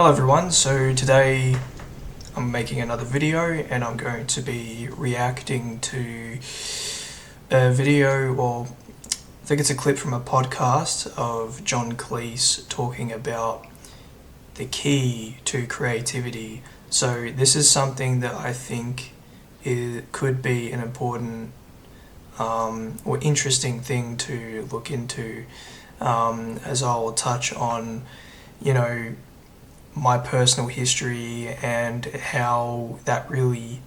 Hello everyone, so today I'm making another video and I'm going to be reacting to a video, or I think it's a clip from a podcast of John Cleese talking about the key to creativity. So this is something that I think could be an important or interesting thing to look into, as I'll touch on, my personal history and how that really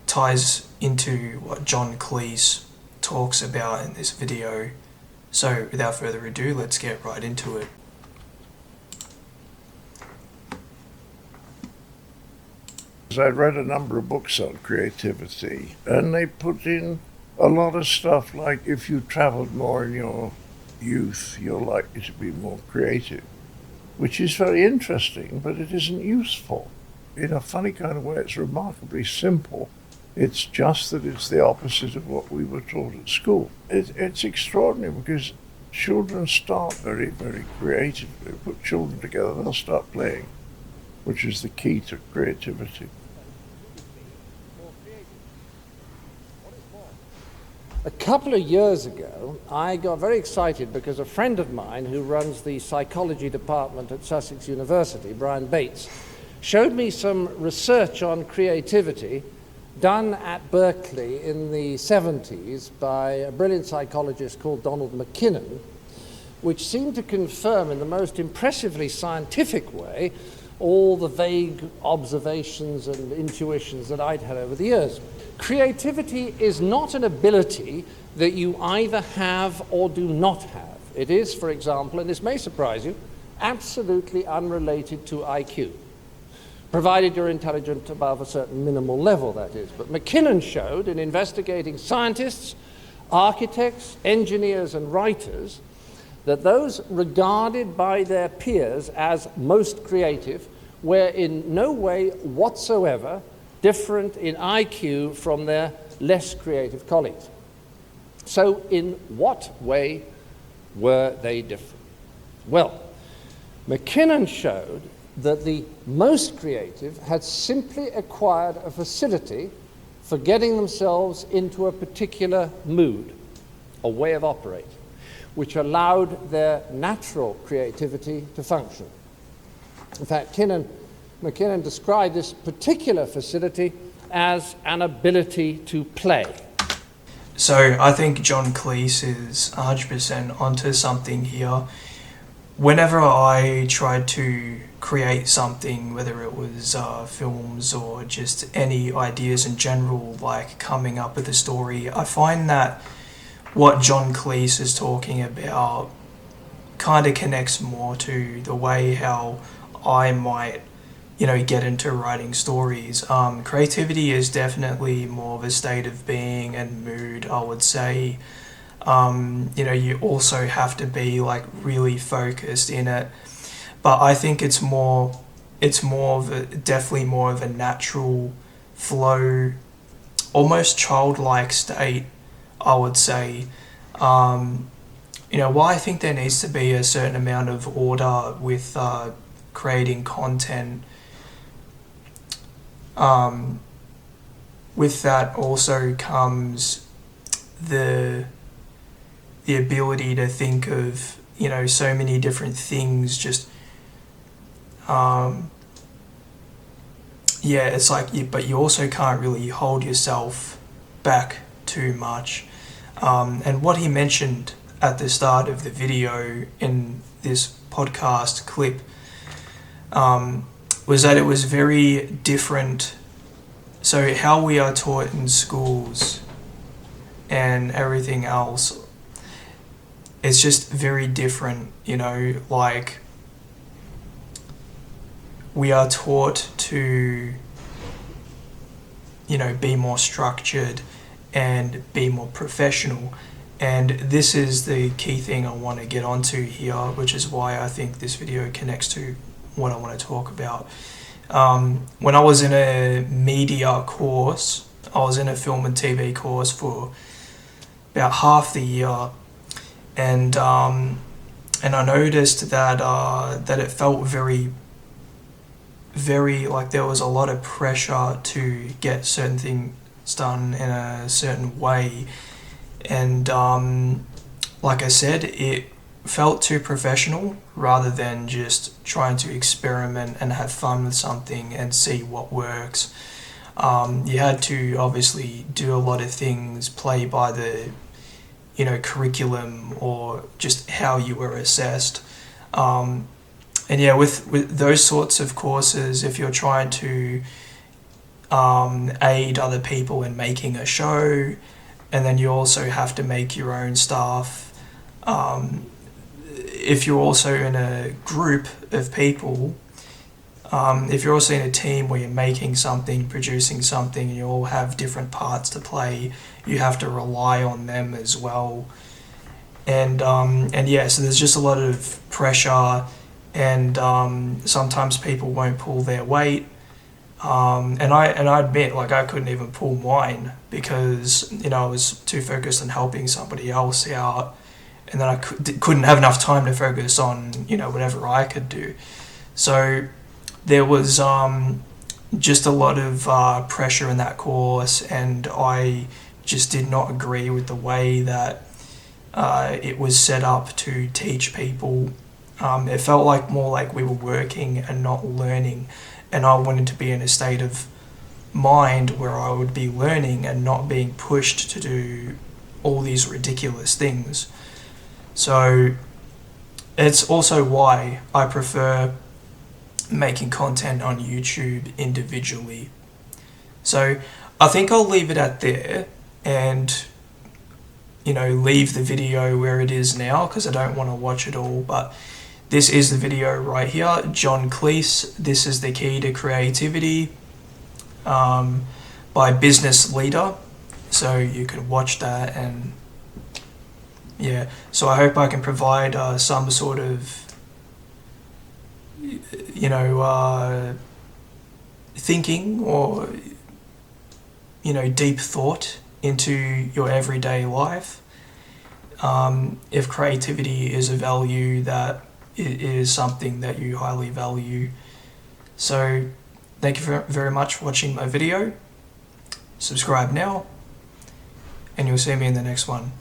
ties into what John Cleese talks about in this video. So without further ado, let's get right into it. I read a number of books on creativity, and they put in a lot of stuff like if you traveled more in your youth, you're likely to be more creative, which is very interesting, but it isn't useful. In a funny kind of way, it's remarkably simple. It's just that it's the opposite of what we were taught at school. It's extraordinary because children start very, very creatively. Put children together, they'll start playing, which is the key to creativity. A couple of years ago, I got very excited because a friend of mine who runs the psychology department at Sussex University, Brian Bates, showed me some research on creativity done at Berkeley in the 70s by a brilliant psychologist called Donald McKinnon, which seemed to confirm in the most impressively scientific way all the vague observations and intuitions that I'd had over the years. Creativity is not an ability that you either have or do not have. It is, for example, and this may surprise you, absolutely unrelated to IQ, provided you're intelligent above a certain minimal level, that is. But McKinnon showed in investigating scientists, architects, engineers, and writers that those regarded by their peers as most creative were in no way whatsoever different in IQ from their less creative colleagues. So in what way were they different? Well, McKinnon showed that the most creative had simply acquired a facility for getting themselves into a particular mood, a way of operating, which allowed their natural creativity to function. In fact, McKinnon described this particular facility as an ability to play. So I think John Cleese is 100% onto something here. Whenever I tried to create something, whether it was films or just any ideas in general, like coming up with a story, I find that what John Cleese is talking about kind of connects more to the way how I might, get into writing stories. Creativity is definitely more of a state of being and mood, I would say. You also have to be really focused in it, but I think it's definitely more of a natural flow, almost childlike state, I would say. While I think there needs to be a certain amount of order with creating content, with that also comes the ability to think of, so many different things. Just, it's but you also can't really hold yourself back too much. And what he mentioned at the start of the video in this podcast clip was that it was very different. So how we are taught in schools and everything else, it's just very different, we are taught to, be more structured and be more professional. And this is the key thing I want to get onto here, which is why I think this video connects to what I want to talk about. When I was in a media course, I was in a film and TV course for about half the year, and I noticed that it felt very there was a lot of pressure to get certain things done in a certain way, and like I said, it felt too professional rather than just trying to experiment and have fun with something and see what works. You had to obviously do a lot of things, play by the curriculum or just how you were assessed. And yeah, with those sorts of courses, if you're trying to aid other people in making a show, and then you also have to make your own stuff. If you're also in a group of people, if you're also in a team where you're making something, producing something, and you all have different parts to play, you have to rely on them as well. And yeah, so there's just a lot of pressure, and sometimes people won't pull their weight. And I admit, like, I couldn't even pull mine because I was too focused on helping somebody else out, and then I couldn't have enough time to focus on whatever I could do. So there was just a lot of pressure in that course, and I just did not agree with the way that it was set up to teach people. It felt more like we were working and not learning, and I wanted to be in a state of mind where I would be learning and not being pushed to do all these ridiculous things. So it's also why I prefer making content on YouTube individually. So I think I'll leave it at there and leave the video where it is now because I don't want to watch it all. But this is the video right here, John Cleese, This is the Key to Creativity, by Business Leader. So you can watch that, and yeah, so I hope I can provide some sort of thinking or deep thought into your everyday life. If creativity is a value that it is something that you highly value. So thank you very much for watching my video. Subscribe now, and you'll see me in the next one.